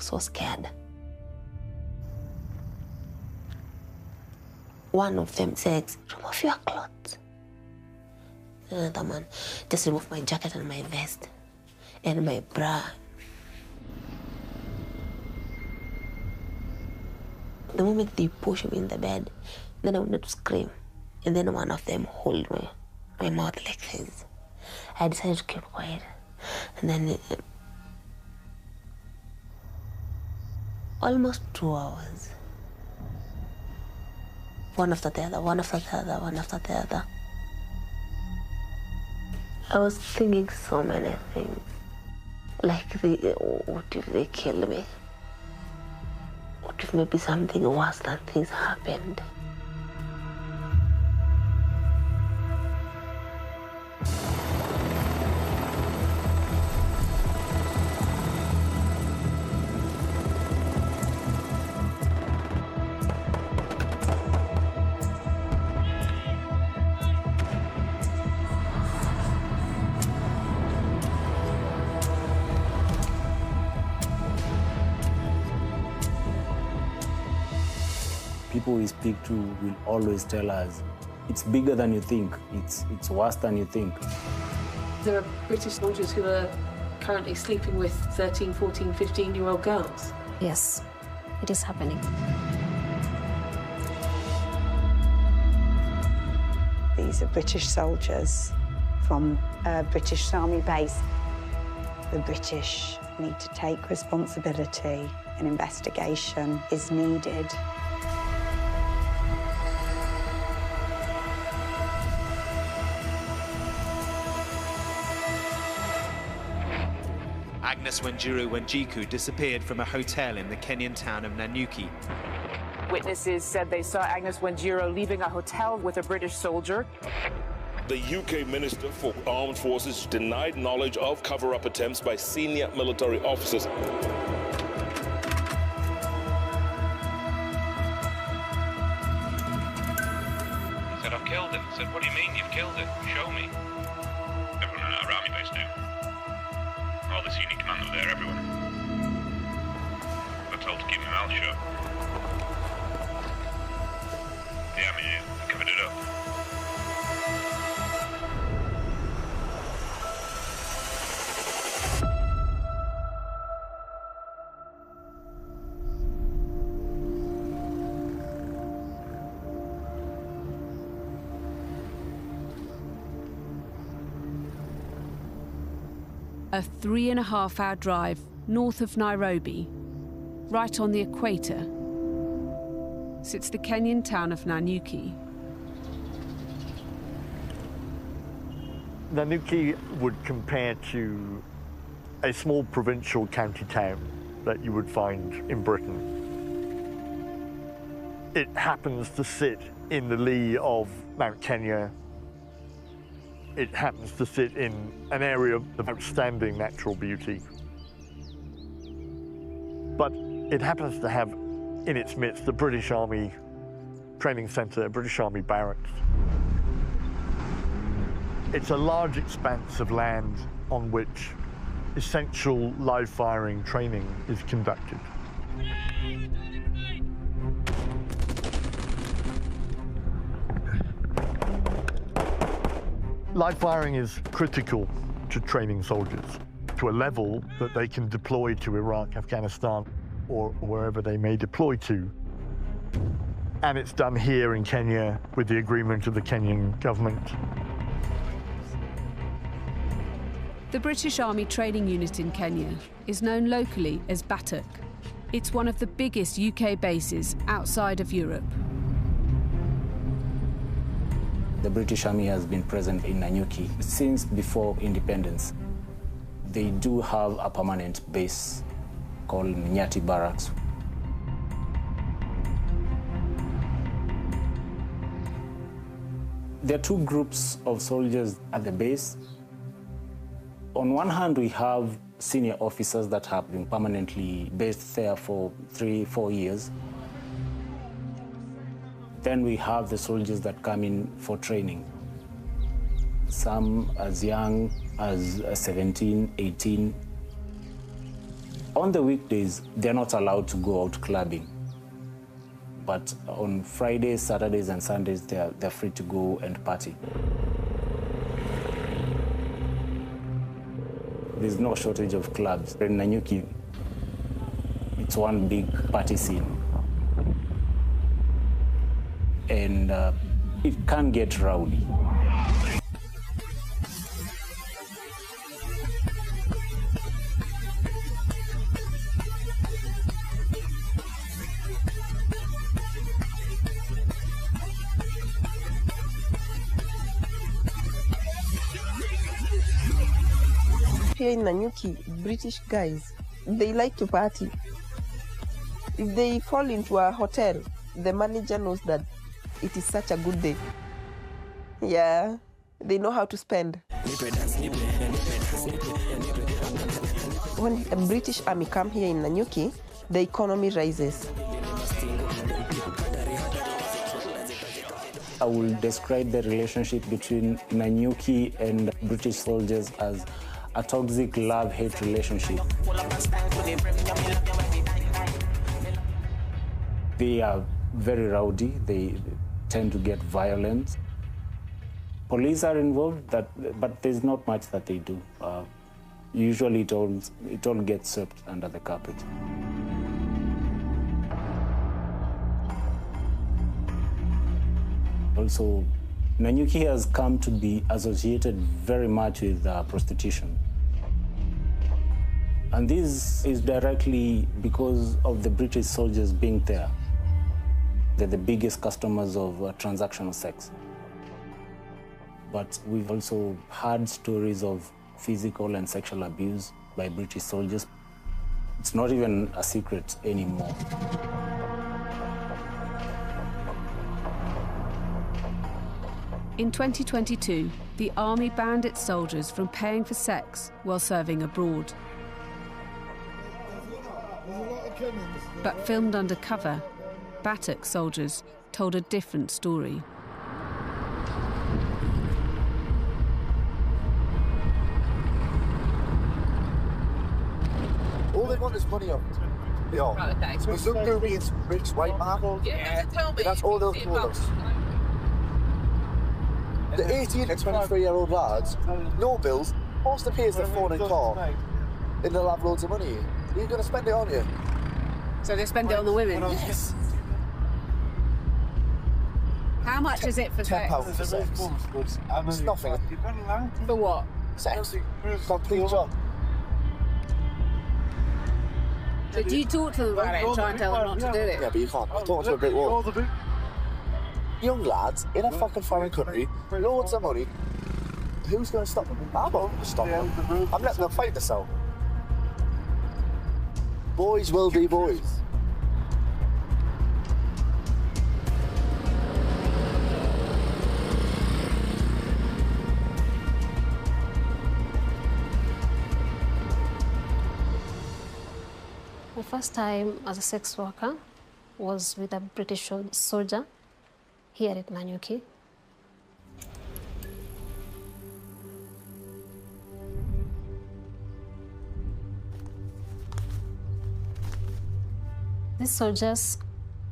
so scared. One of them said, remove your clothes. Another man, just remove my jacket and my vest and my bra. The moment they push me in the bed, then I wanted to scream. And then one of them hold my mouth like this. I decided to keep quiet. And then almost 2 hours. One after the other, one after the other, one after the other. I was thinking so many things. Like, what if they kill me? What if maybe something worse than things happened? People we speak to will always tell us, it's bigger than you think, it's worse than you think. There are British soldiers who are currently sleeping with 13, 14, 15-year-old girls. Yes, it is happening. These are British soldiers from a British Army base. The British need to take responsibility. An investigation is needed. Agnes Wanjiru Wanjiku disappeared from a hotel in the Kenyan town of Nanyuki. Witnesses said they saw Agnes Wanjiru leaving a hotel with a British soldier. The UK Minister for Armed Forces denied knowledge of cover-up attempts by senior military officers. He said, I've killed it. I said, what do you mean you've killed it? Show me. Everyone in our army base knew. All the senior commanders there, everyone. We're told to keep my mouth shut. Yeah, I mean, I covered it up. A 3.5-hour drive north of Nairobi, right on the equator, sits the Kenyan town of Nanyuki. Nanyuki would compare to a small provincial county town that you would find in Britain. It happens to sit in the lee of Mount Kenya. It happens to sit in an area of outstanding natural beauty. But it happens to have in its midst the British Army training centre, a British Army barracks. It's a large expanse of land on which essential live firing training is conducted. Live firing is critical to training soldiers to a level that they can deploy to Iraq, Afghanistan, or wherever they may deploy to. And it's done here in Kenya with the agreement of the Kenyan government. The British Army training unit in Kenya is known locally as Batuk. It's one of the biggest UK bases outside of Europe. The British Army has been present in Nanyuki since before independence. They do have a permanent base called Nyati Barracks. There are two groups of soldiers at the base. On one hand, we have senior officers that have been permanently based there for 3-4 years. Then we have the soldiers that come in for training. Some as young as 17, 18. On the weekdays, they're not allowed to go out clubbing. But on Fridays, Saturdays, and Sundays, they're free to go and party. There's no shortage of clubs. In Nanyuki, it's one big party scene. And it can get rowdy. Here in Nanyuki, British guys, they like to party. If they fall into a hotel, the manager knows that it is such a good day. Yeah, they know how to spend. When a British army come here in Nanyuki, the economy rises. I will describe the relationship between Nanyuki and British soldiers as a toxic love-hate relationship. They are very rowdy, they tend to get violent. Police are involved, but there's not much that they do. Usually it all gets swept under the carpet. Also, Nanyuki has come to be associated very much with prostitution. And this is directly because of the British soldiers being there. They're the biggest customers of transactional sex. But we've also heard stories of physical and sexual abuse by British soldiers. It's not even a secret anymore. In 2022, the army banned its soldiers from paying for sex while serving abroad. But filmed undercover, Batuk soldiers told a different story. All they want is money up. Yo, there's some going to be rich white man. Yeah, tell me. That's all they'll call us. The 18 and 23-year-old lads, no bills, most of the pays their phone and car, and they'll have loads of money. You're going to spend it on you. So they spend it on the women? Yes. How much is it for sex? £10 for sex. It's nothing. For what? Sex. Complete job. Did you talk to them about it and try and tell them not to do it? Yeah, but you can't. I'm talking to a brick wall. Young lads in a fucking foreign country, loads of money. Who's going to stop them? I'm not going to stop them. I'm letting them fight this out. Boys will be boys. My first time as a sex worker was with a British soldier here at Nanyuki. These soldiers,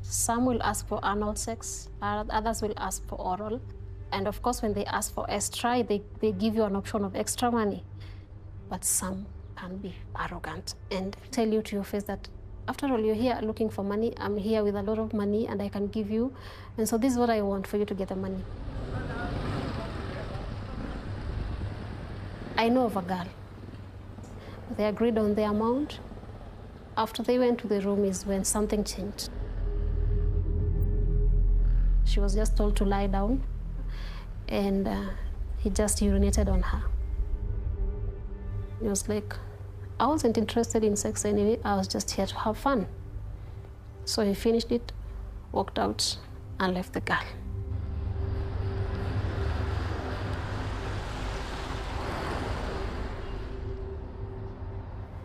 some will ask for anal sex, others will ask for oral. And of course, when they ask for extra, they give you an option of extra money. But some can be arrogant and tell you to your face that, after all, you're here looking for money. I'm here with a lot of money and I can give you. And so this is what I want for you to get the money. I know of a girl. They agreed on the amount. After they went to the room is when something changed. She was just told to lie down and he just urinated on her. He was like, I wasn't interested in sex anyway, I was just here to have fun. So he finished it, walked out, and left the girl.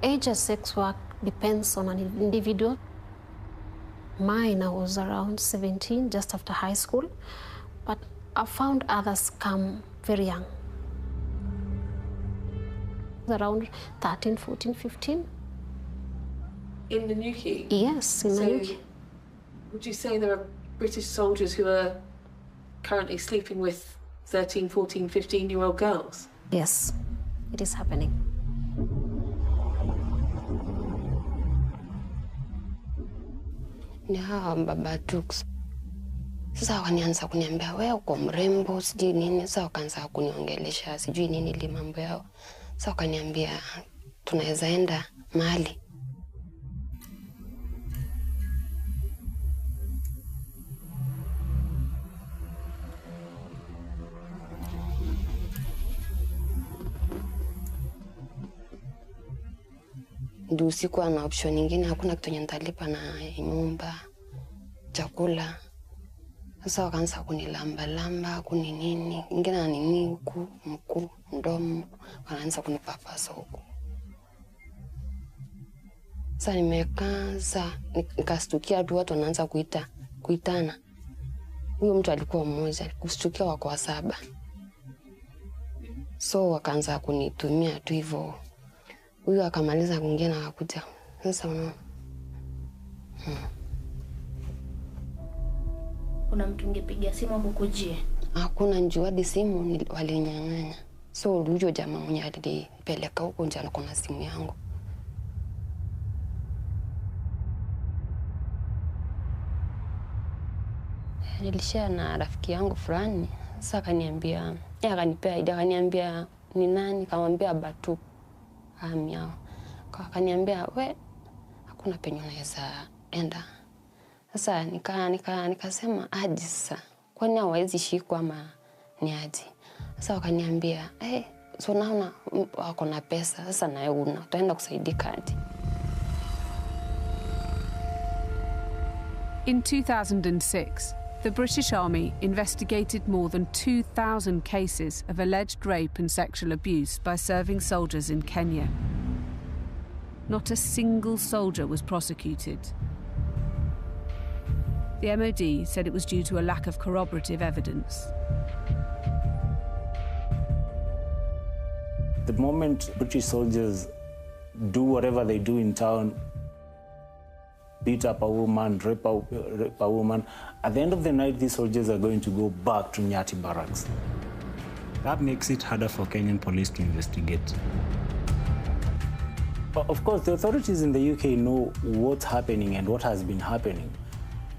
Age of sex work depends on an individual. Mine, I was around 17, just after high school, but I found others come very young. Around 13, 14, 15. In Nanyuki? Yes, in Nanyuki. Would you say there are British soldiers who are currently sleeping with 13, 14, 15-year-old girls? Yes, it is happening. Ni hawa Batuk. Sasa wakanianza kuniambia wewe uko mrembo sijui nini. Sasa wakaanza kuniongelesha sijui nini ile mambo yao. Sasa wakaniambia tunaweza enda mahali. Ndio sikuwa na option nyingine, hakuna kitu yenye nitalipa na nyumba, chakula. Sasa wakaanza kunilamba kuni nini, ingine na nini huku, mkuu, mdomo, wanaanza kunipapasa huku. Sasa nimekaza, nikastukia tu watu wanaanza kuitana. Huyo mtu alikuwa mmoja, kustukia wako 7. So wakaanza kunitumia tu hivyo. Huyo akamaliza kuingia na akakuja. Sasa unaona. Kuna mtu ungepigia simu akukujie? Hakuna, njoo hadi simu walinyang'anya. So huyo jamaa mwenye alipeleka huko nje alikuwa na simu yangu. Nilishare na rafiki yangu fulani. Sasa akaniambia, akanipea idea, akaniambia ni nani? Kamwambia Batuk. Yao. Akaniambia we hakuna penye unaweza enda. Sasa nikasema aje sasa. Kwani hawezi shikwa ama ni aje? Sasa wakaniambia so naona wako na pesa. Sasa na wewe utaenda kusaidika aje? In 2006, the British Army investigated more than 2,000 cases of alleged rape and sexual abuse by serving soldiers in Kenya. Not a single soldier was prosecuted. The MOD said it was due to a lack of corroborative evidence. The moment British soldiers do whatever they do in town, beat up a woman, rape a woman, at the end of the night, these soldiers are going to go back to Nyati barracks. That makes it harder for Kenyan police to investigate. Of course, the authorities in the UK know what's happening and what has been happening.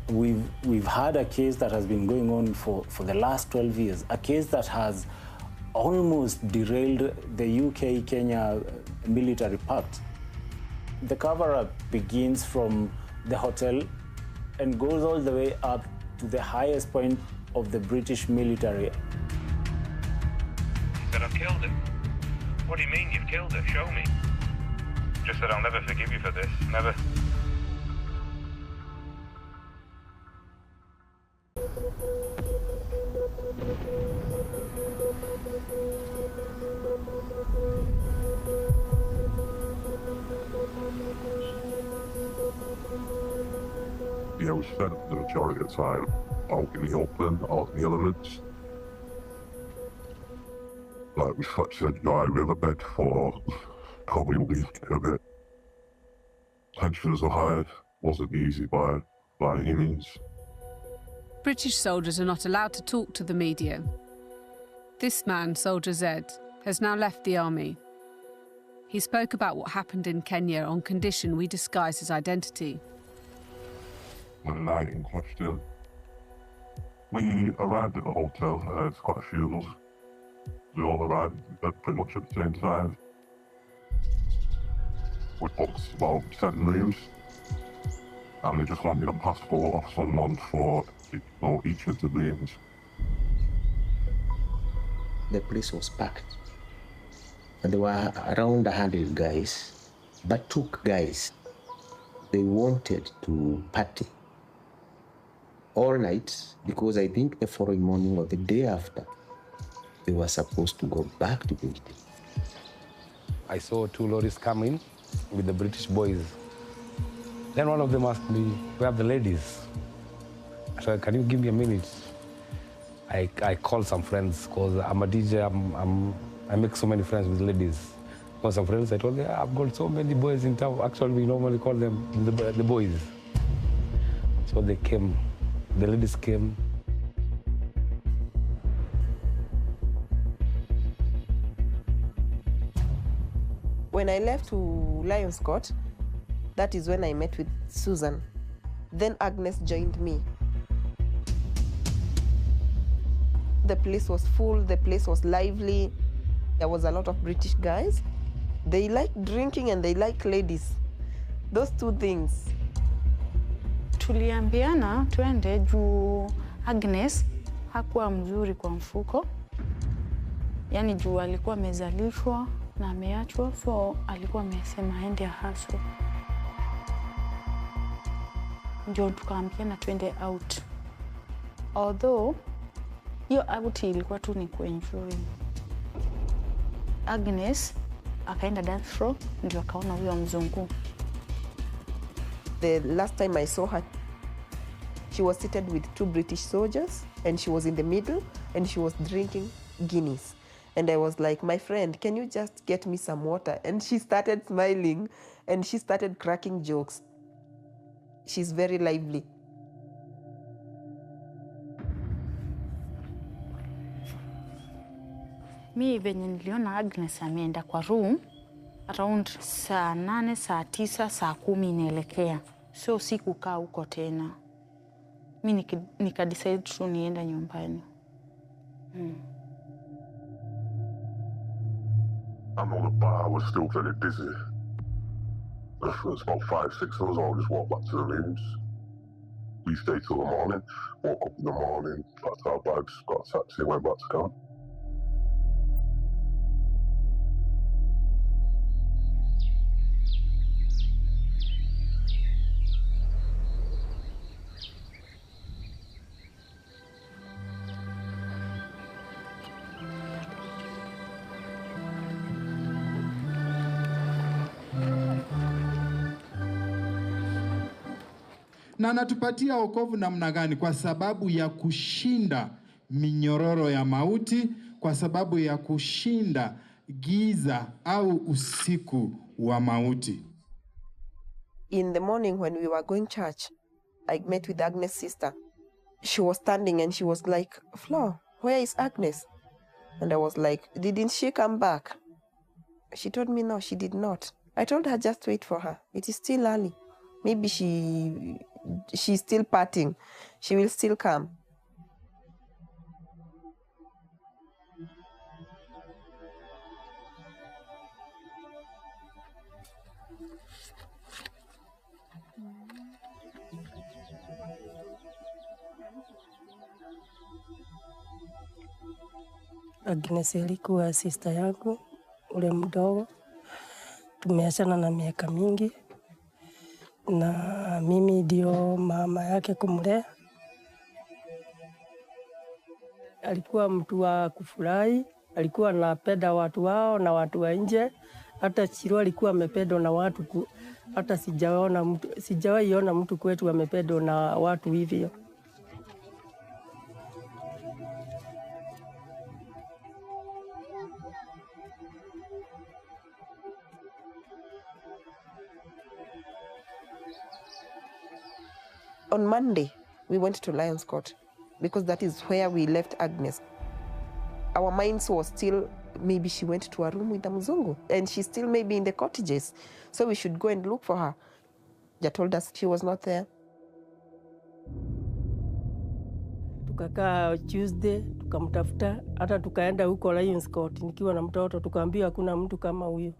We've had a case that has been going on for the last 12 years, a case that has almost derailed the UK-Kenya military pact. The cover-up begins from the hotel and goes all the way up to the highest point of the British military. He said, I've killed him. What do you mean you've killed her? Show me. Just said, I'll never forgive you for this. Never. Yeah, we spent the majority of the time out in the open, out in the elements. Like we slept in a dry riverbed for probably a week and a bit. Tensions are high, wasn't easy by any means. British soldiers are not allowed to talk to the media. This man, Soldier Z, has now left the army. He spoke about what happened in Kenya on condition we disguise his identity. The night in question, we arrived at the hotel, it's quite a few of us. We all arrived at pretty much at the same time. We booked about 7 rooms, and we just wanted a passport off someone for each of the rooms. The place was packed. There were around 100 guys, Batuk guys. They wanted to party all night because I think the following morning or the day after, they were supposed to go back to Britain. I saw 2 lorries come in with the British boys. Then one of them asked me, where are the ladies? I said, can you give me a minute? I called some friends because I'm a DJ, I make so many friends with ladies. Once some friends, I told them, I've got so many boys in town. Actually, we normally call them the boys. So they came, the ladies came. When I left to Lions Court, that is when I met with Susan. Then Agnes joined me. The place was full, the place was lively. There was a lot of British guys. They like drinking and they like ladies. Those two things. Tuliambiana twende juu Agnes hakuwa mzuri kwa mfuko. Yaani juu alikuwa amezalishwa na ameachwa, so alikuwa amesema aende hustle. Ndio tukaambiana twende out. Although hiyo out ilikuwa tu ni kuenjoy. Agnes akaenda dance floor ndio akaona huyo mzungu. The last time I saw her, she was seated with 2 British soldiers and she was in the middle and she was drinking Guinness. And I was like, my friend, can you just get me some water? And she started smiling and she started cracking jokes. She's very lively. Mi venye niliona Agnes ameenda kwa room around saa 8, saa 9, saa 10 inaelekea. So sikukaa huko tena. Mi nika decide tu nienda nyumbani. I'm on the bar, I was still very busy. It's about 5, 6 of us all just walked back to the rooms. We stayed till the morning, woke up in the morning, packed our bags, got a taxi, went back to camp. Na anatupatia wokovu namna gani? Kwa sababu ya kushinda minyororo ya mauti, kwa sababu ya kushinda giza au usiku wa mauti. In the morning when we were going church, I met with Agnes' sister. She was standing and she was like, Flo, where is Agnes? And I was like, didn't she come back? She told me no, she did not. I told her just wait for her. It is still early. Maybe she's still partying. She will still come. Agnes alikuwa sister yangu ule mdogo. Tumeachana na miaka mingi. Na mimi ndio mama yake kumlea. Alikuwa mtu wa kufurahi, alikuwa anapenda watu wao na watu wa nje. Hata Chiro alikuwa amependwa na watu, hata sijawahi ona mtu kwetu amependwa na watu hivyo. On Monday, we went to Lions Court because that is where we left Agnes. Our minds were still, maybe she went to a room with a mzungu and she's still maybe in the cottages. So we should go and look for her. They told us she was not there. Tukakaa Tuesday, tukamtafuta, hata tukaenda huko Lions Court nikiwa na mtoto, tukaambiwa hakuna mtu kama huyo.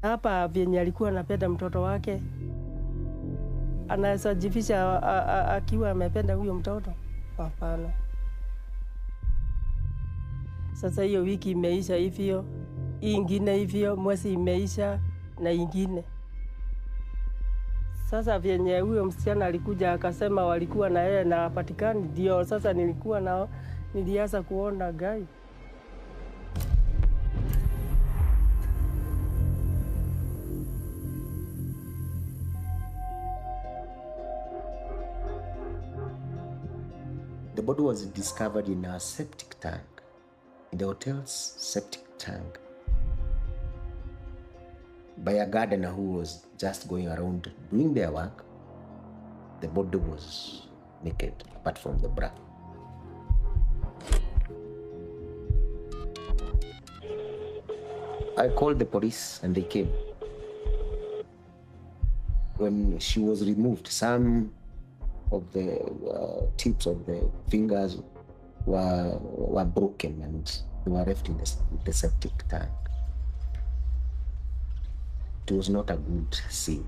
Hapa vyenye alikuwa anapenda mtoto wake, anaweza jificha akiwa amependa huyo mtoto? Hapana. Sasa hiyo wiki imeisha hivyo, hii ingine hivyo, mwezi imeisha na ingine. Sasa vyenye huyo msichana alikuja akasema walikuwa na yeye na hapatikani, ndio sasa nilikuwa nao, nilianza kuona gai. The body was discovered in a septic tank, in the hotel's septic tank. by a gardener who was just going around doing their work. The body was naked, apart from the bra. I called the police and they came. When she was removed, some of the tips of the fingers were broken and they were left in the septic tank. It was not a good scene.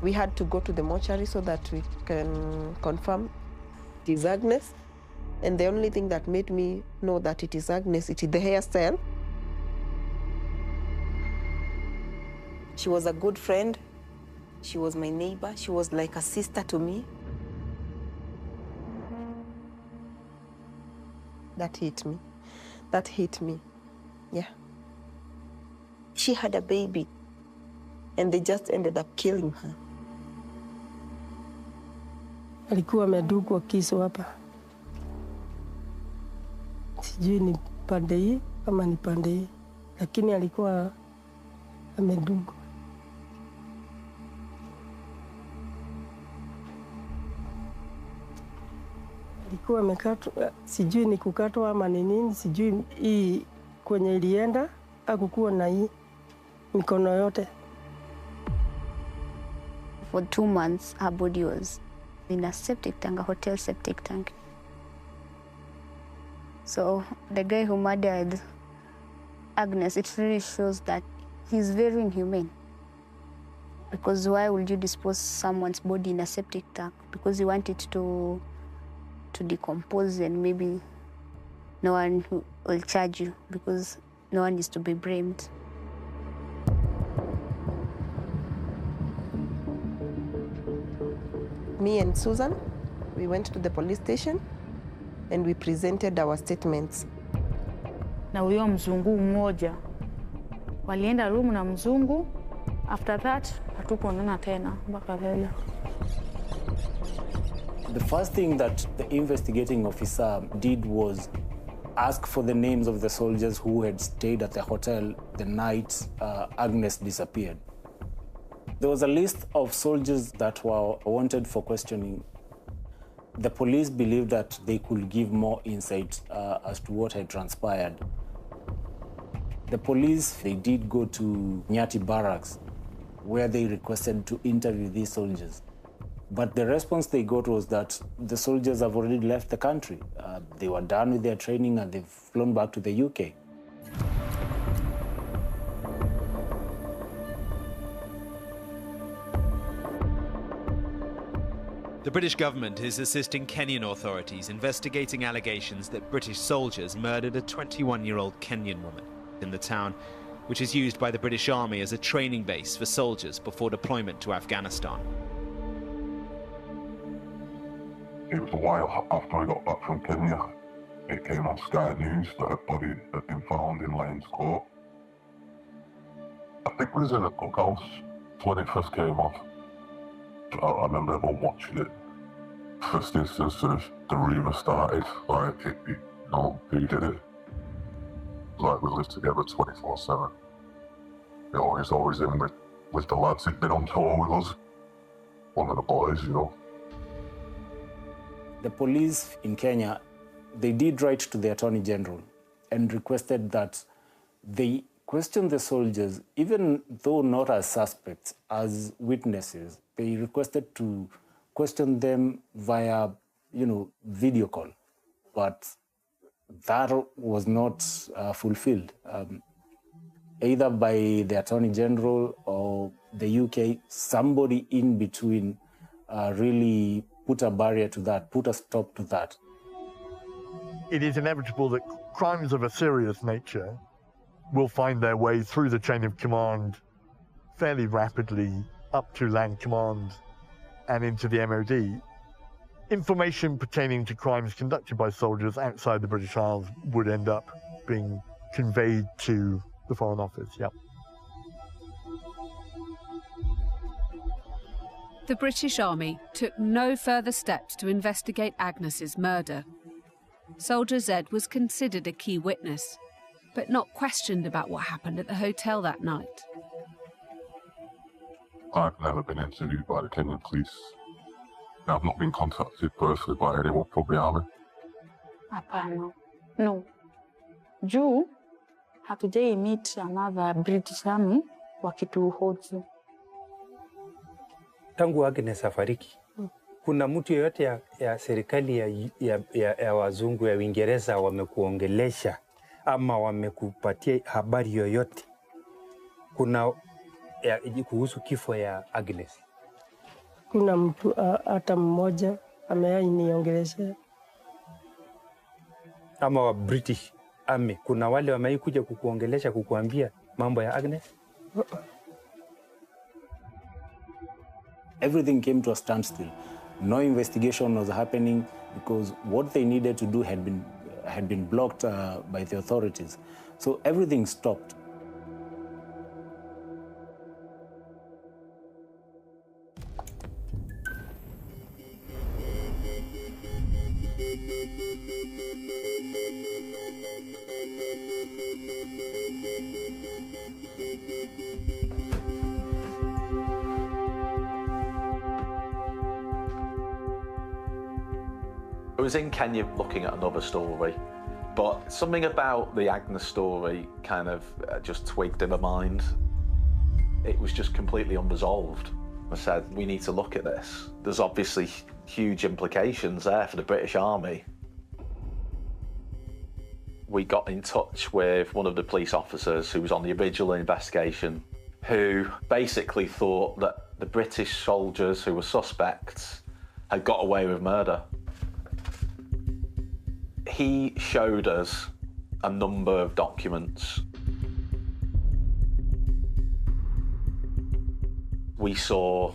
We had to go to the mortuary so that we can confirm it is Agnes. And the only thing that made me know that it is Agnes, it is the hairstyle. She was a good friend. She was my neighbor. She was like a sister to me. That hit me. That hit me. Yeah. She had a baby, and they just ended up killing her. Alikuwa amedungwa kisu hapa. Sijui ni pande hii ama ni pande hii, lakini alikuwa amedungwa. Alikuwa amekatwa, sijui ni kukatwa ama ni nini, sijui hii kwenye ilienda, hakukuwa na hii mikono yote. For 2 months, her body was in a septic tank, a hotel septic tank. So the guy who murdered Agnes, it really shows that he's very inhumane. Because why would you dispose someone's body in a septic tank? Because you want it to decompose and maybe no one will charge you because no one is to be blamed. Me and Susan, we went to the police station and we presented our statements. Na huyo mzungu mmoja walienda room na mzungu. After that hatukuonana tena mpaka leo. The first thing that the investigating officer did was ask for the names of the soldiers who had stayed at the hotel the night Agnes disappeared. There was a list of soldiers that were wanted for questioning. The police believed that they could give more insight as to what had transpired. The police, they did go to Nyati Barracks, where they requested to interview these soldiers. But the response they got was that the soldiers have already left the country. They were done with their training and they've flown back to the UK. The British government is assisting Kenyan authorities investigating allegations that British soldiers murdered a 21-year-old Kenyan woman in the town, which is used by the British Army as a training base for soldiers before deployment to Afghanistan. It was a while after I got back from Kenya. It came on Sky News that a body had been found in Lane's Court. I think it was in a cookhouse when it first came off. I remember everyone watching it. First instance of the rumour started, like, who did it? Like, we lived together 24/7. He's always in with the lads who'd been on tour with us. One of the boys, The police in Kenya, they did write to the Attorney General and requested that they question the soldiers, even though not as suspects, as witnesses. They requested to question them via, video call. But that was not fulfilled, either by the Attorney General or the UK. Somebody in between really put a barrier to that, put a stop to that. It is inevitable that crimes of a serious nature will find their way through the chain of command fairly rapidly up to Land Command and into the MOD. Information pertaining to crimes conducted by soldiers outside the British Isles would end up being conveyed to the Foreign Office, yep. The British Army took no further steps to investigate Agnes's murder. Soldier Z was considered a key witness. but not questioned about what happened at the hotel that night. I've never been interviewed by the Kenyan police. I've not been contacted personally by anyone from the army. Hapana. No. Juu hatujai meet another British Army wakituhoji. Tangu Agnes afariki, kuna mtu yoyote ya serikali ya wazungu ya Uingereza wamekuongelesha ama wamekupatia habari yoyote kuna kuhusu kifo ya Agnes? Kuna mtu hata mmoja amewahi ama wa British Army, kuna wale wamewahi kuja kukuongelesha kukuambia mambo ya Agnes? Everything came to a standstill. No investigation was happening because what they needed to do had been blocked by the authorities. So everything stopped. I was in Kenya looking at another story, but something about the Agnes story kind of just twigged in my mind. It was just completely unresolved. I said, we need to look at this. There's obviously huge implications there for the British Army. We got in touch with one of the police officers who was on the original investigation, who basically thought that the British soldiers who were suspects had got away with murder. He showed us a number of documents. We saw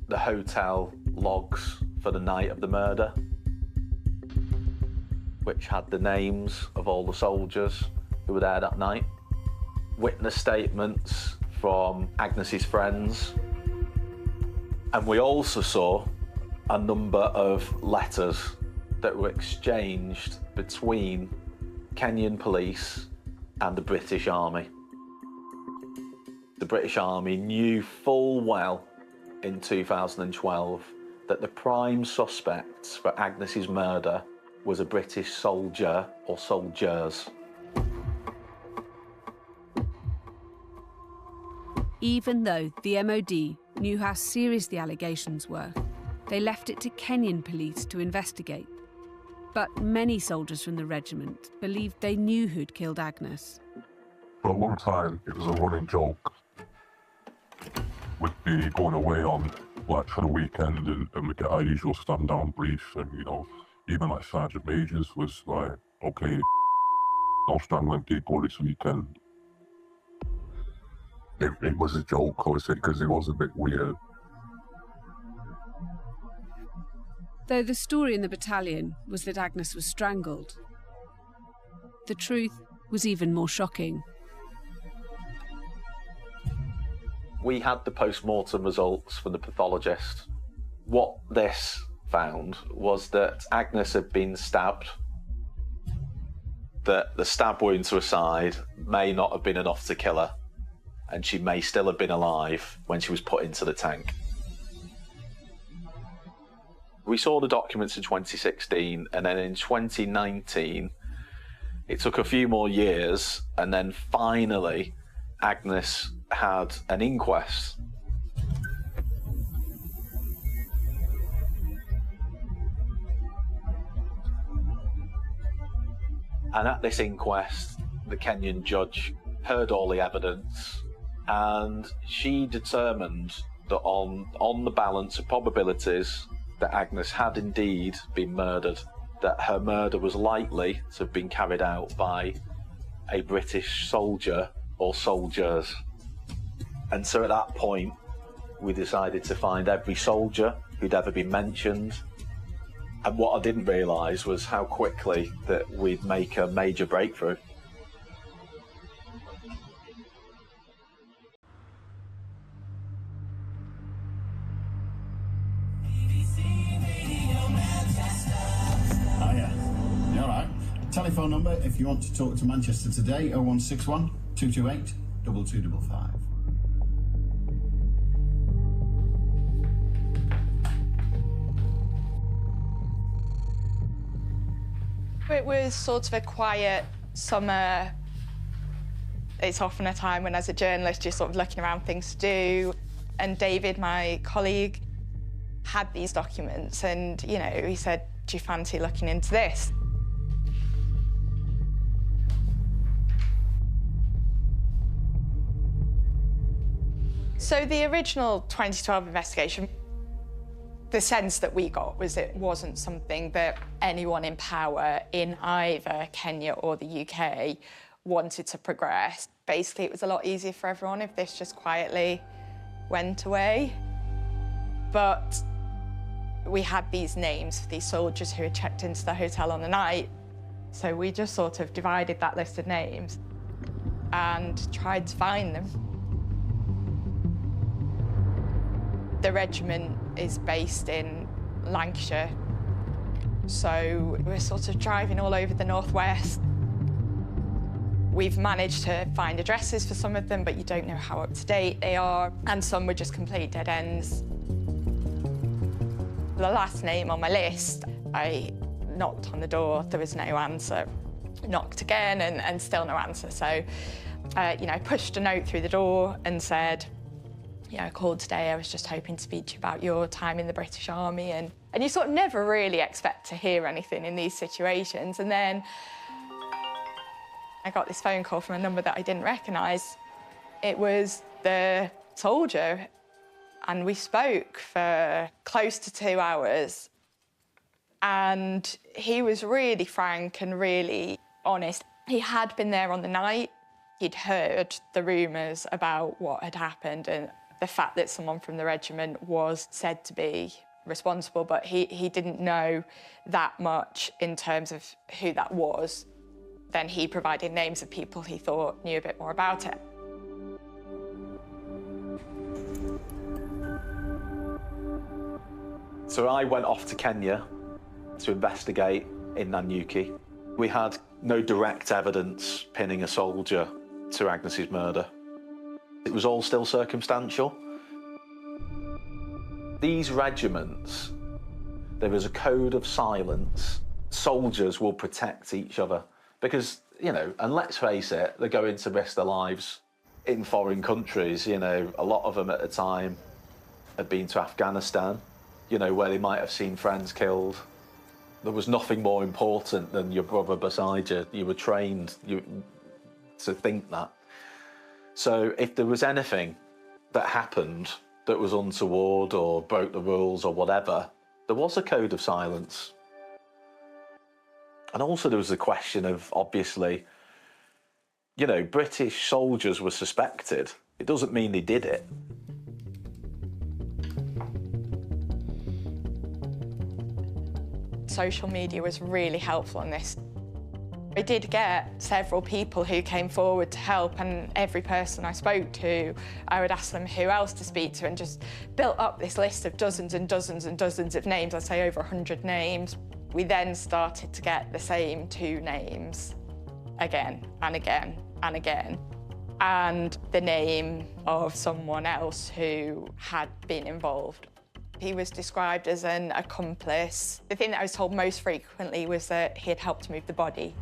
the hotel logs for the night of the murder, which had the names of all the soldiers who were there that night. Witness statements from Agnes's friends. And we also saw a number of letters that were exchanged between Kenyan police and the British Army. The British Army knew full well in 2012 that the prime suspects for Agnes's murder was a British soldier or soldiers. Even though the MOD knew how serious the allegations were, they left it to Kenyan police to investigate. But many soldiers from the regiment believed they knew who'd killed Agnes. For a long time, it was a running joke. We'd be going away on, like, for the weekend and we'd get our usual stand-down brief and, you know, even like Sergeant Majors was like, okay, no strangling people this weekend. It was a joke, obviously, because it was a bit weird. Though the story in the battalion was that Agnes was strangled, the truth was even more shocking. We had the post-mortem results from the pathologist. What this found was that Agnes had been stabbed, that the stab wound to her side may not have been enough to kill her, and she may still have been alive when she was put into the tank. We saw the documents in 2016, and then in 2019, it took a few more years, and then finally, Agnes had an inquest. And at this inquest, the Kenyan judge heard all the evidence, and she determined that on the balance of probabilities, that Agnes had indeed been murdered, that her murder was likely to have been carried out by a British soldier or soldiers. And so at that point, we decided to find every soldier who'd ever been mentioned. And what I didn't realise was how quickly that we'd make a major breakthrough. Telephone number if you want to talk to Manchester today, 0161 228 2255. It was sort of a quiet summer. It's often a time when, as a journalist, you're sort of looking around things to do. And David, my colleague, had these documents and, you know, he said, do you fancy looking into this? So the original 2012 investigation, the sense that we got was it wasn't something that anyone in power in either Kenya or the UK wanted to progress. Basically, it was a lot easier for everyone if this just quietly went away. But we had these names for these soldiers who had checked into the hotel on the night. So we just sort of divided that list of names and tried to find them. The regiment is based in Lancashire, so we're sort of driving all over the northwest. We've managed to find addresses for some of them, but you don't know how up to date they are, and some were just complete dead ends. The last name on my list, I knocked on the door, there was no answer. Knocked again and still no answer. So, you know, I pushed a note through the door and said, you know, I called today, I was just hoping to speak to you about your time in the British Army. And you sort of never really expect to hear anything in these situations. And then I got this phone call from a number that I didn't recognise. It was the soldier, and we spoke for close to 2 hours. And he was really frank and really honest. He had been there on the night. He'd heard the rumours about what had happened and the fact that someone from the regiment was said to be responsible, but he didn't know that much in terms of who that was. Then he provided names of people he thought knew a bit more about it. So I went off to Kenya to investigate in Nanyuki. We had no direct evidence pinning a soldier to Agnes's murder. It was all still circumstantial. These regiments, there is a code of silence. Soldiers will protect each other because, you know, and let's face it, they're going to risk their lives in foreign countries. You know, a lot of them at the time had been to Afghanistan, you know, where they might have seen friends killed. There was nothing more important than your brother beside you. You were trained to think that. So if there was anything that happened that was untoward or broke the rules or whatever, there was a code of silence. And also there was the question of, obviously, you know, British soldiers were suspected. It doesn't mean they did it. Social media was really helpful in this. I did get several people who came forward to help, and every person I spoke to, I would ask them who else to speak to, and just built up this list of dozens and dozens and dozens of names. I'd say over 100 names. We then started to get the same 2 names again and again and again, and the name of someone else who had been involved. He was described as an accomplice. The thing that I was told most frequently was that he had helped move the body.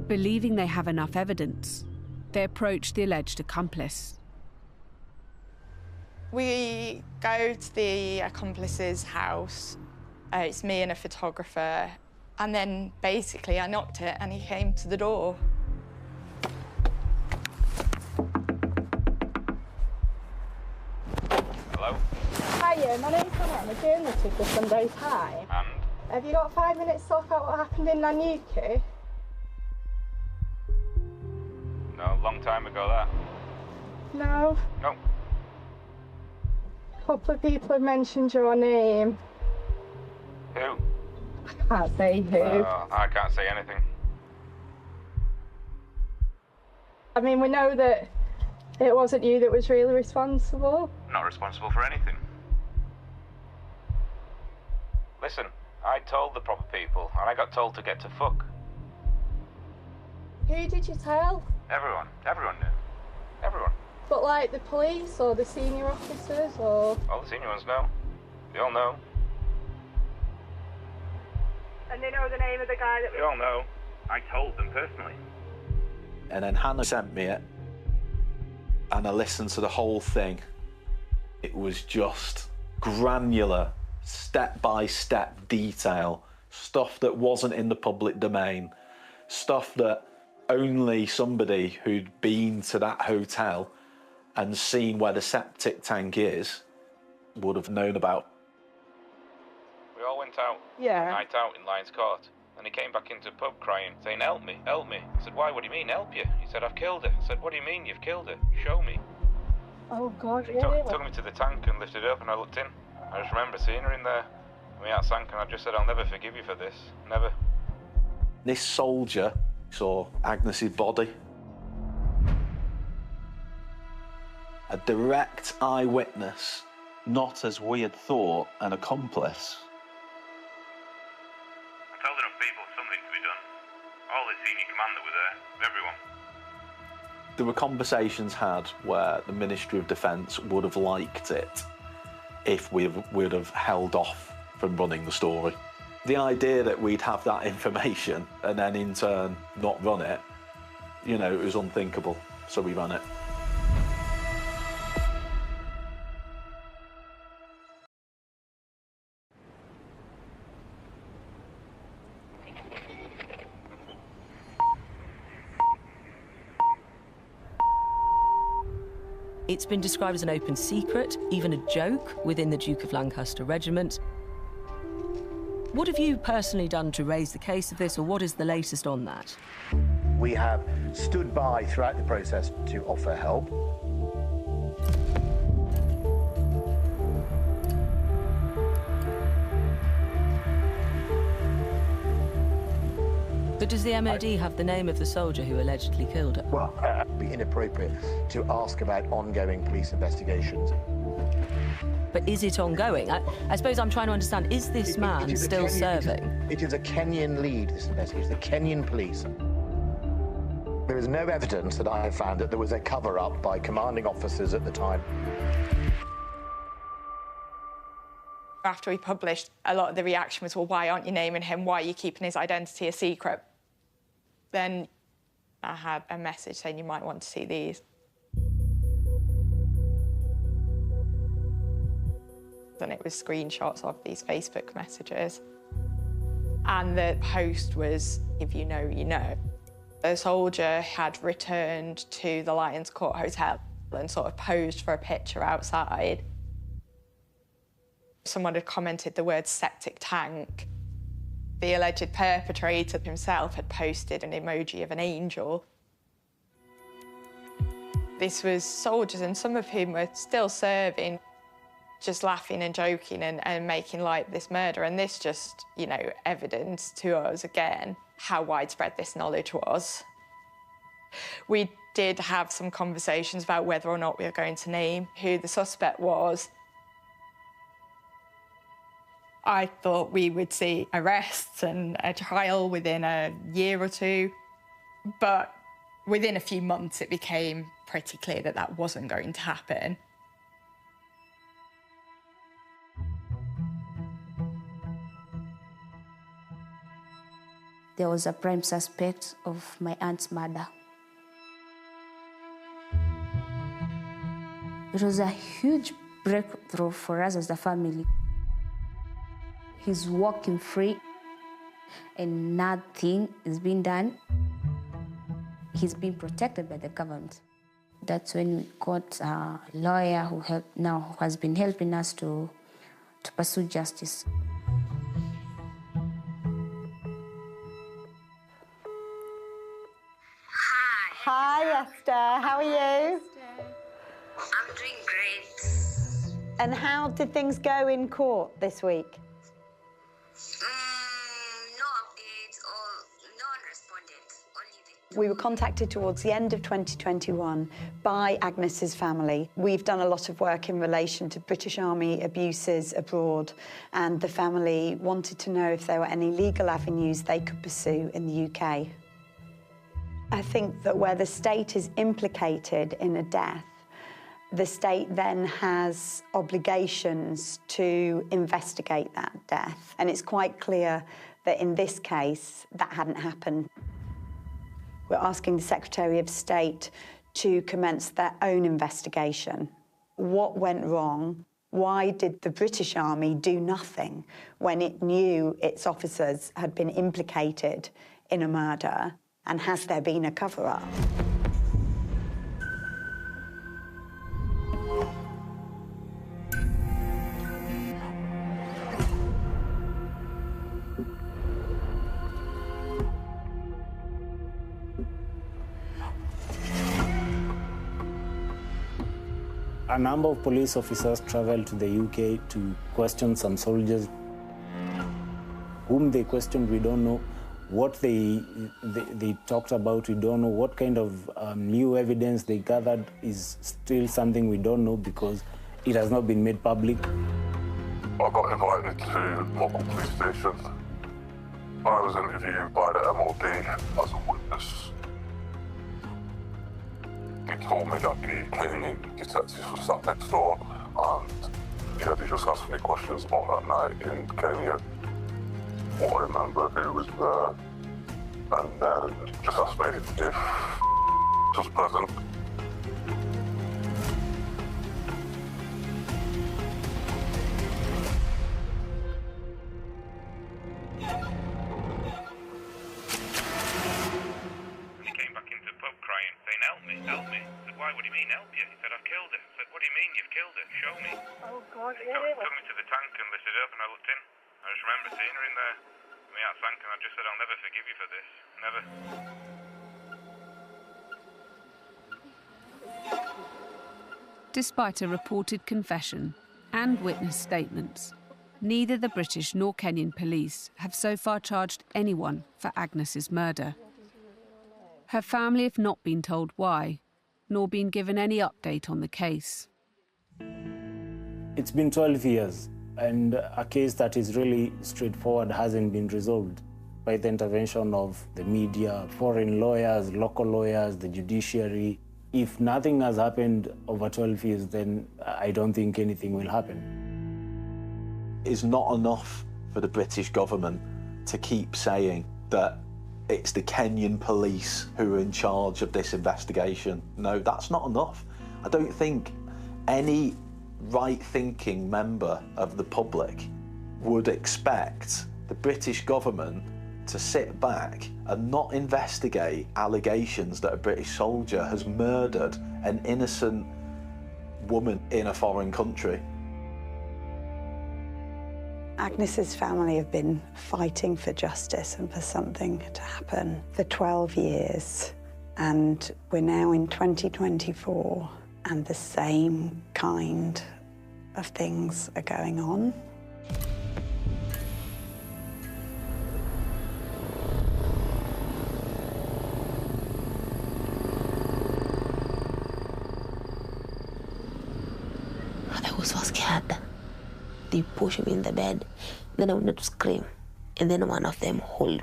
Believing they have enough evidence, they approach the alleged accomplice. We go to the accomplice's house. It's me and a photographer. And then basically I knocked it and he came to the door. Hello? Hiya, my name's Hannah. I'm a journalist with the Sunday Times. And? Have you got 5 minutes to talk about what happened in Nanyuki? No, long time ago that. No. No. A couple of people have mentioned your name. Who? I can't say who. I can't say anything. I mean, we know that it wasn't you that was really responsible. Not responsible for anything. Listen, I told the proper people, and I got told to get to fuck. Who did you tell? Everyone. Everyone knew. Everyone. But like the police or the senior officers or... All the senior ones know. They all know. And they know the name of the guy that... They all know. I told them personally. And then Hannah sent me it, and I listened to the whole thing. It was just granular, step-by-step detail, stuff that wasn't in the public domain, stuff that only somebody who'd been to that hotel and seen where the septic tank is would have known about. We all went out. Yeah. A night out in Lyons Court. And he came back into the pub crying, saying, help me, help me. I said, why, what do you mean, help you? He said, I've killed her. I said, what do you mean, you've killed her? Show me. Oh, God, He really? took me to the tank and lifted it up, and I looked in. I just remember seeing her in there. My heart sank, and I just said, I'll never forgive you for this. Never. This soldier saw Agnes's body. A direct eyewitness, not as we had thought, an accomplice. I told enough people something to be done. All the senior commander were there, everyone. There were conversations had where the Ministry of Defence would have liked it if we would have held off from running the story. The idea that we'd have that information and then in turn not run it, you know, it was unthinkable, so we ran it. It's been described as an open secret, even a joke within the Duke of Lancaster Regiment. What have you personally done to raise the case of this, or what is the latest on that? We have stood by throughout the process to offer help. But does the MOD have the name of the soldier who allegedly killed her? Well, it would be inappropriate to ask about ongoing police investigations. But is it ongoing? I suppose I'm trying to understand, is this man still serving? It is a Kenyan lead, this investigation, the Kenyan police. There is no evidence that I have found that there was a cover-up by commanding officers at the time. After we published, a lot of the reaction was, well, why aren't you naming him? Why are you keeping his identity a secret? Then I had a message saying you might want to see these. And it was screenshots of these Facebook messages. And the post was, if you know, you know. A soldier had returned to the Lyons Court Hotel and sort of posed for a picture outside. Someone had commented the word septic tank. The alleged perpetrator himself had posted an emoji of an angel. This was soldiers, and some of whom were still serving, just laughing and joking and making light of this murder. And this just, you know, evidence to us again how widespread this knowledge was. We did have some conversations about whether or not we were going to name who the suspect was. I thought we would see arrests and a trial within a year or two, but within a few months it became pretty clear that that wasn't going to happen. There was a prime suspect of my aunt's murder. It was a huge breakthrough for us as a family. He's walking free and nothing is being done. He's being protected by the government. That's when we got a lawyer who has been helping us to pursue justice. Hi, Esther. How are you? I'm doing great. And how did things go in court this week? No updates, or no one responded. Only the We were contacted towards the end of 2021 by Agnes's family. We've done a lot of work in relation to British Army abuses abroad, and the family wanted to know if there were any legal avenues they could pursue in the UK. I think that where the state is implicated in a death, the state then has obligations to investigate that death. And it's quite clear that in this case, that hadn't happened. We're asking the Secretary of State to commence their own investigation. What went wrong? Why did the British Army do nothing when it knew its officers had been implicated in a murder? And has there been a cover-up? A number of police officers traveled to the UK to question some soldiers. Whom they questioned, we don't know. What they talked about, we don't know. What kind of new evidence they gathered is still something we don't know because it has not been made public. I got invited to local police station. I was interviewed by the MOD as a witness. He told me that the Kenyan detectives were sat next door and they just asked me questions about that night in Kenya. What I remember, who was there, and then just asked me if was present. He came back into the pub crying, saying, help me. I said, why, what do you mean, help you? He said, I've killed her. I said, what do you mean, you've killed her? Show me. Oh, God, He took me to the tank and lifted her up and I looked in. I just remember seeing her in there. My heart sank and I just said, I'll never forgive you for this. Never. Despite a reported confession and witness statements, neither the British nor Kenyan police have so far charged anyone for Agnes's murder. Her family have not been told why, nor been given any update on the case. It's been 12 years, and a case that is really straightforward hasn't been resolved by the intervention of the media, foreign lawyers, local lawyers, the judiciary. If nothing has happened over 12 years, then I don't think anything will happen. It's not enough for the British government to keep saying that it's the Kenyan police who are in charge of this investigation. No, that's not enough. I don't think any right-thinking member of the public would expect the British government to sit back and not investigate allegations that a British soldier has murdered an innocent woman in a foreign country. Agnes's family have been fighting for justice and for something to happen for 12 years. And we're now in 2024 and the same kind of things are going on. I was so scared. They pushed me in the bed. Then I wanted to scream. And then one of them held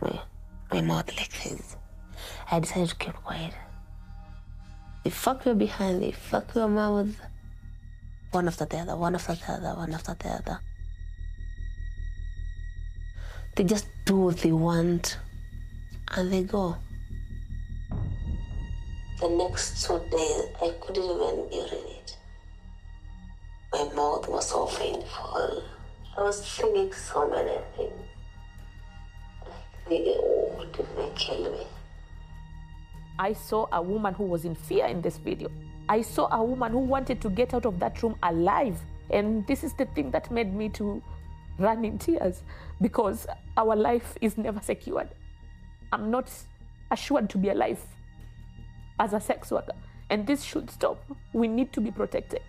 my mouth like this. I decided to keep quiet. They fucked me behind, they fucked my mouth. One after the other, one after the other, one after the other. They just do what they want and they go. The next 2 days, I couldn't even urinate. My mouth was so painful. I was thinking so many things. Like, oh, did they kill me? I saw a woman who was in fear in this video. I saw a woman who wanted to get out of that room alive. And this is the thing that made me to run in tears, because our life is never secured. I'm not assured to be alive as a sex worker. And this should stop. We need to be protected.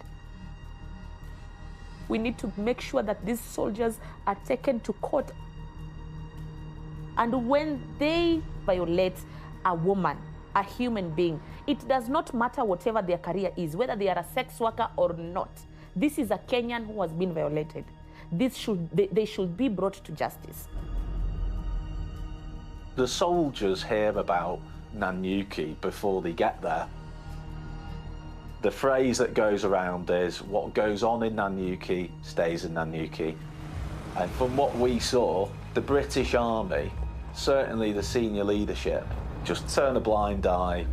We need to make sure that these soldiers are taken to court. And when they violate a woman, a human being. It does not matter whatever their career is, whether they are a sex worker or not. This is a Kenyan who has been violated. They should be brought to justice. The soldiers hear about Nanyuki before they get there. The phrase that goes around is, what goes on in Nanyuki stays in Nanyuki. And from what we saw, the British Army, certainly the senior leadership, just turn a blind eye.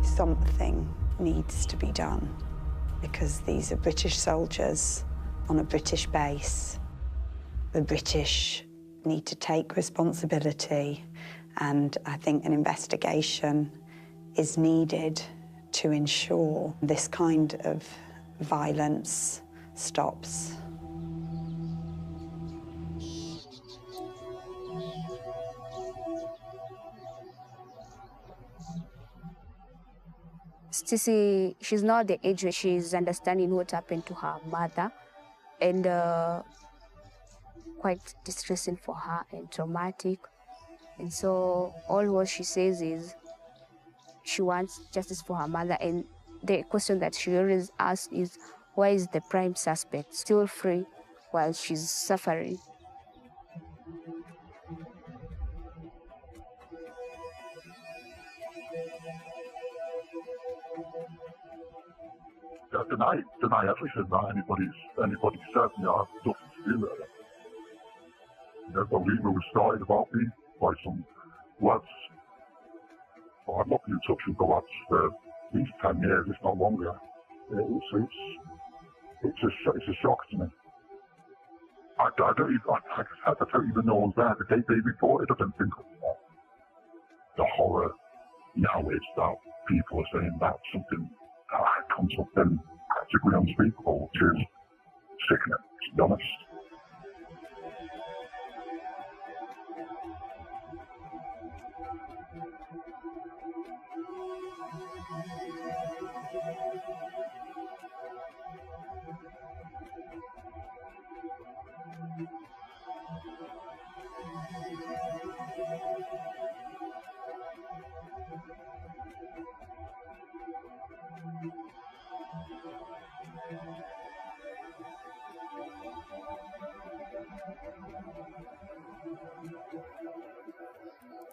Something needs to be done because these are British soldiers on a British base. The British need to take responsibility, and I think an investigation is needed to ensure this kind of violence stops. Stacey, she's not the age where she's understanding what happened to her mother, and quite distressing for her and traumatic. And so all what she says is she wants justice for her mother, and the question that she always asks is, why is the prime suspect still free while she's suffering? Deny everything that anybody said. You know, I have nothing to do with it. You know, the rumor was started about me by some lads. I've not been in touch with the lads for at least 10 years, if not longer. It's a shock to me. I don't even know I was there the day they reported. I don't think the horror now is that people are saying that something comes up and practically unspeakable, which is sickening, to be honest.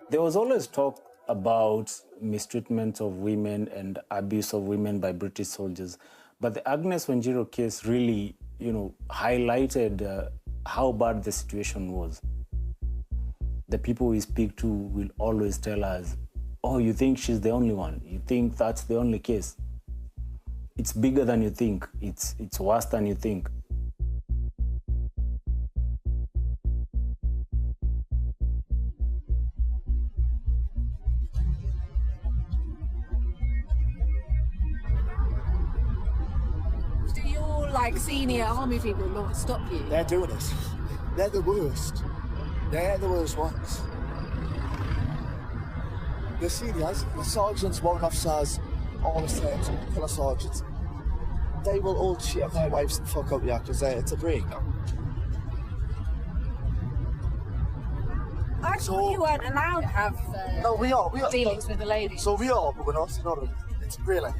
There was always talk about mistreatment of women and abuse of women by British soldiers, but the Agnes Wanjiru case really, highlighted how bad the situation was. The people we speak to will always tell us, oh, you think she's the only one? You think that's the only case? It's bigger than you think. It's worse than you think. Senior army people not stop you? They're doing it. They're the worst. They're the worst ones. The seniors, the sergeants, warrant officers, all the same, colour sergeants, they will all cheat on their wives and fuck up you because it's a break. I thought you weren't allowed to have no, we are dealings with the ladies. So we are, but we're not. It's really.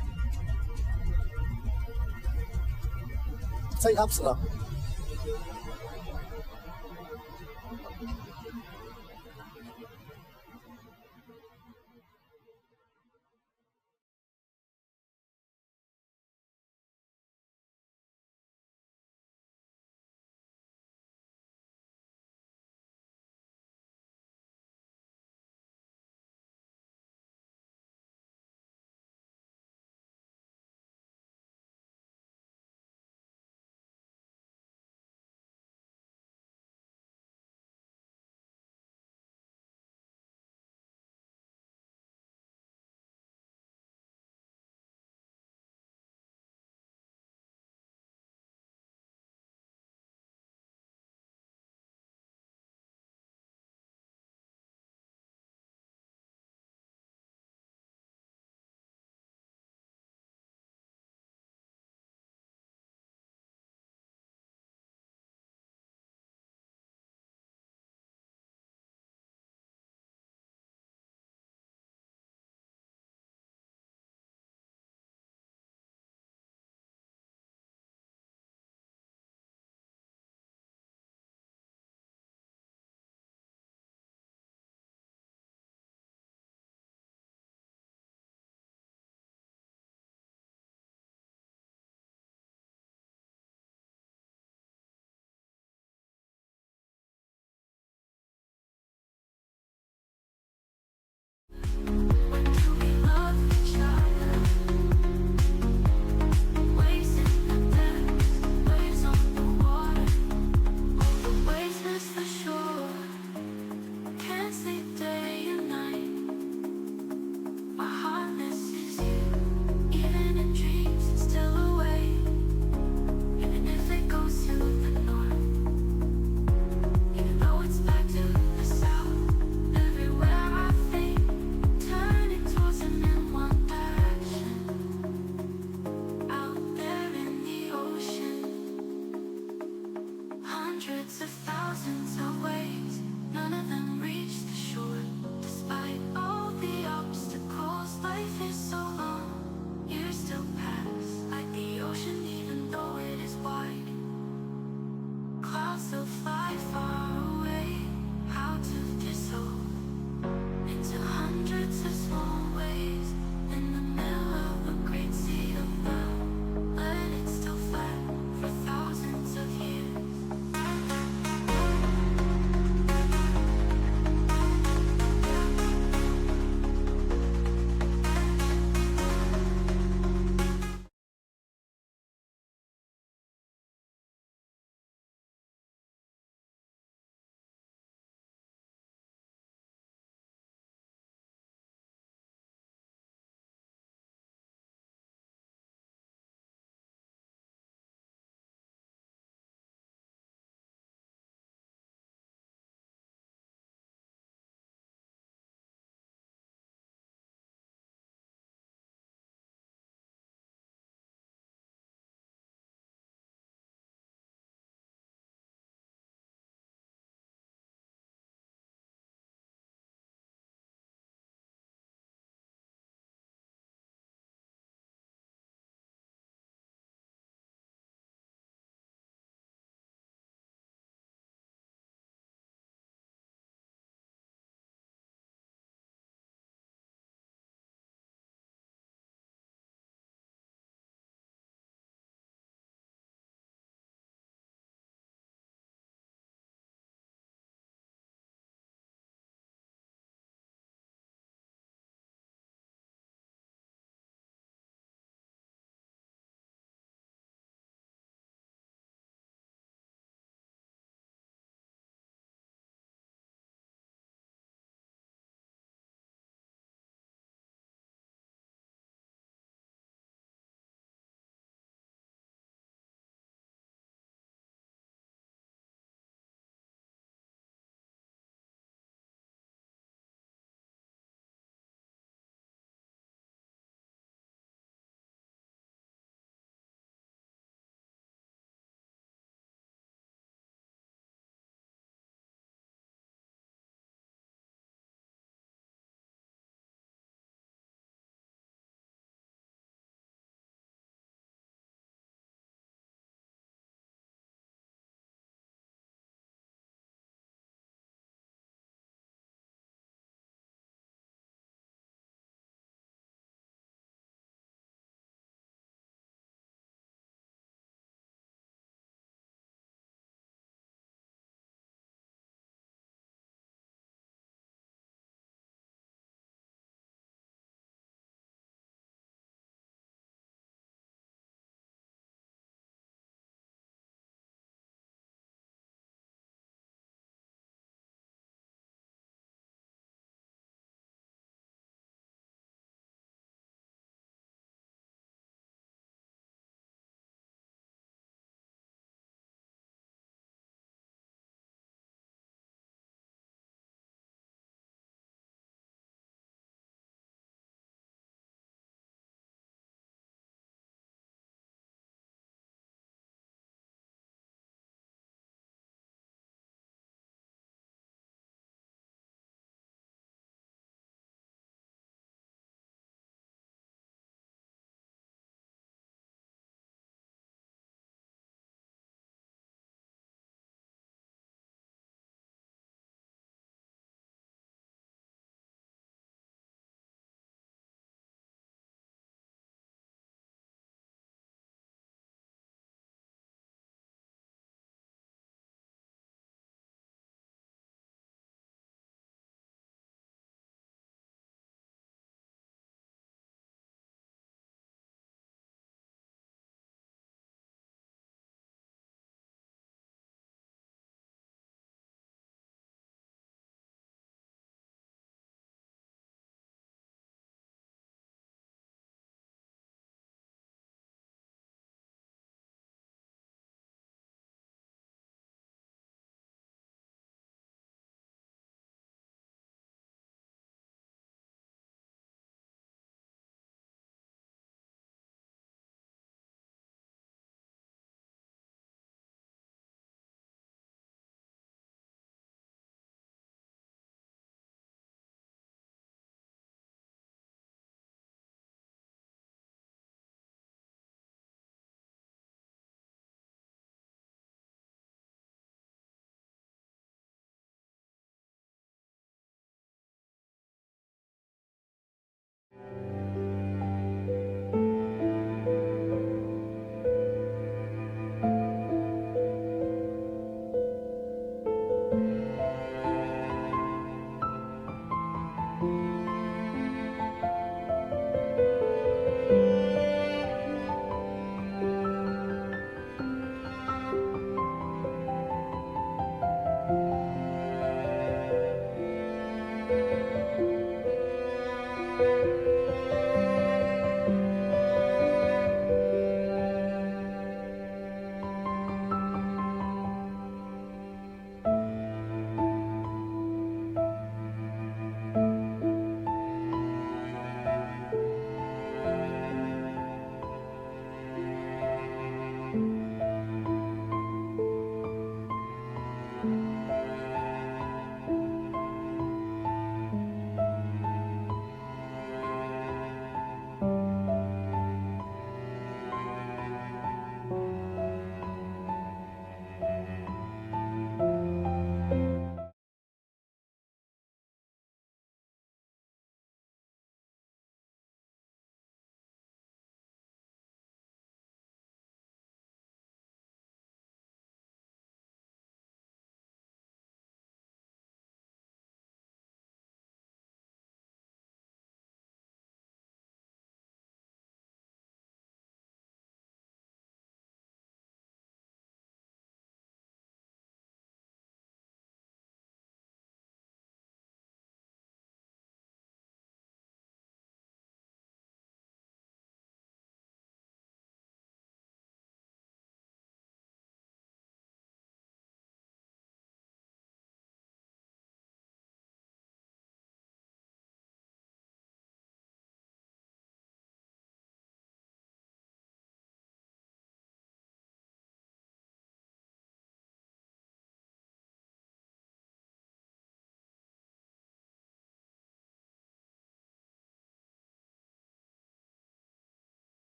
Take Amsterdam.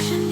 ocean